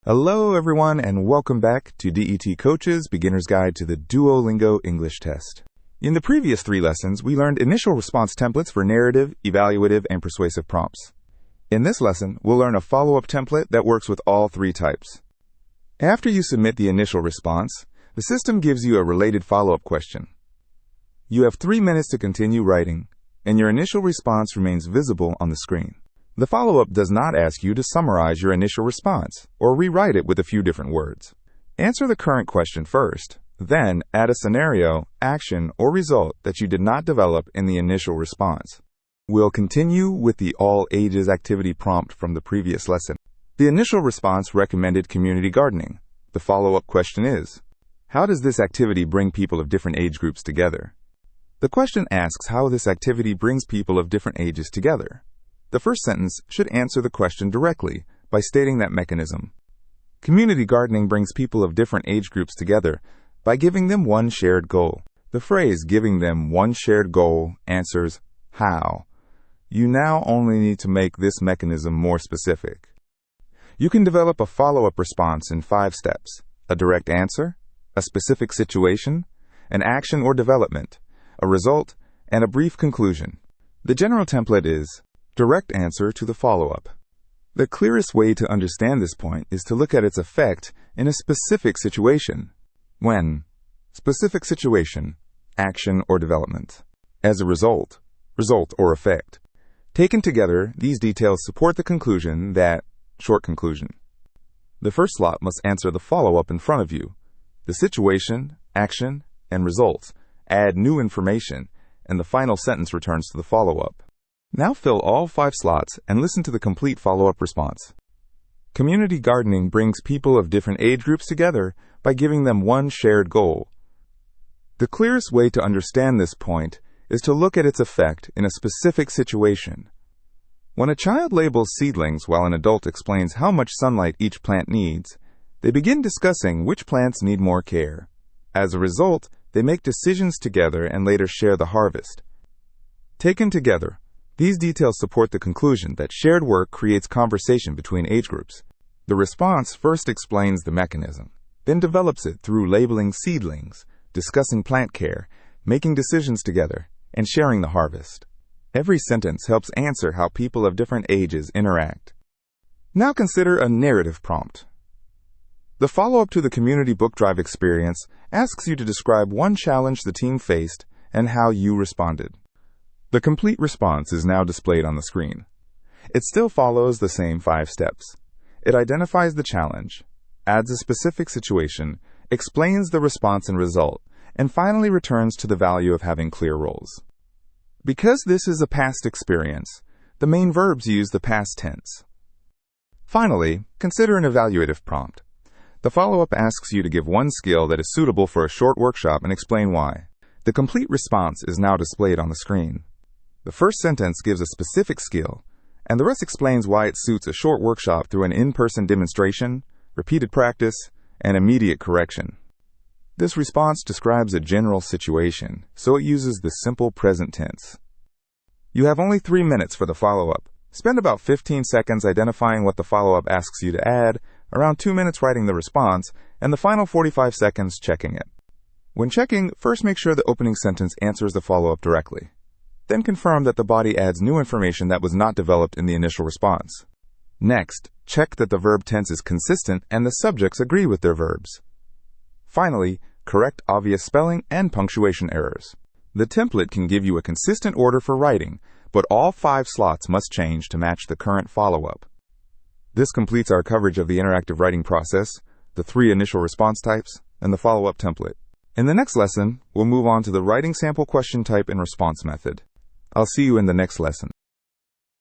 Hello everyone and welcome back to DET Coach's Beginner's Guide to the Duolingo English Test. In the previous 3 lessons, we learned initial response templates for narrative, evaluative, and persuasive prompts. In this lesson, we'll learn a follow-up template that works with all 3 types. After you submit the initial response, the system gives you a related follow-up question. You have 3 minutes to continue writing, and your initial response remains visible on the screen. The follow-up does not ask you to summarize your initial response or rewrite it with a few different words. Answer the current question first, then add a scenario, action, or result that you did not develop in the initial response. We'll continue with the all ages activity prompt from the previous lesson. The initial response recommended community gardening. The follow-up question is, how does this activity bring people of different age groups together? The question asks how this activity brings people of different ages together. The first sentence should answer the question directly by stating that mechanism. Community gardening brings people of different age groups together by giving them one shared goal. The phrase giving them one shared goal answers how. You now only need to make this mechanism more specific. You can develop a follow-up response in 5 steps: a direct answer, a specific situation, an action or development, a result, and a brief conclusion. The general template is direct answer to the follow-up. The clearest way to understand this point is to look at its effect in a specific situation. When, specific situation, action or development. As a result or effect. Taken together, these details support the conclusion that, short conclusion. The first slot must answer the follow-up in front of you. The situation, action, and results add new information, and the final sentence returns to the follow-up. Now fill all 5 slots and listen to the complete follow-up response. Community gardening brings people of different age groups together by giving them one shared goal. The clearest way to understand this point is to look at its effect in a specific situation. When a child labels seedlings while an adult explains how much sunlight each plant needs, they begin discussing which plants need more care. As a result, they make decisions together and later share the harvest. Taken together, these details support the conclusion that shared work creates conversation between age groups. The response first explains the mechanism, then develops it through labeling seedlings, discussing plant care, making decisions together, and sharing the harvest. Every sentence helps answer how people of different ages interact. Now consider a narrative prompt. The follow-up to the community book drive experience asks you to describe one challenge the team faced and how you responded. The complete response is now displayed on the screen. It still follows the same 5 steps. It identifies the challenge, adds a specific situation, explains the response and result, and finally returns to the value of having clear roles. Because this is a past experience, the main verbs use the past tense. Finally, consider an evaluative prompt. The follow-up asks you to give one skill that is suitable for a short workshop and explain why. The complete response is now displayed on the screen. The first sentence gives a specific skill, and the rest explains why it suits a short workshop through an in-person demonstration, repeated practice, and immediate correction. This response describes a general situation, so it uses the simple present tense. You have only 3 minutes for the follow-up. Spend about 15 seconds identifying what the follow-up asks you to add, around 2 minutes writing the response, and the final 45 seconds checking it. When checking, first make sure the opening sentence answers the follow-up directly. Then confirm that the body adds new information that was not developed in the initial response. Next, check that the verb tense is consistent and the subjects agree with their verbs. Finally, correct obvious spelling and punctuation errors. The template can give you a consistent order for writing, but all 5 slots must change to match the current follow-up. This completes our coverage of the interactive writing process, the 3 initial response types, and the follow-up template. In the next lesson, we'll move on to the writing sample question type and response method. I'll see you in the next lesson.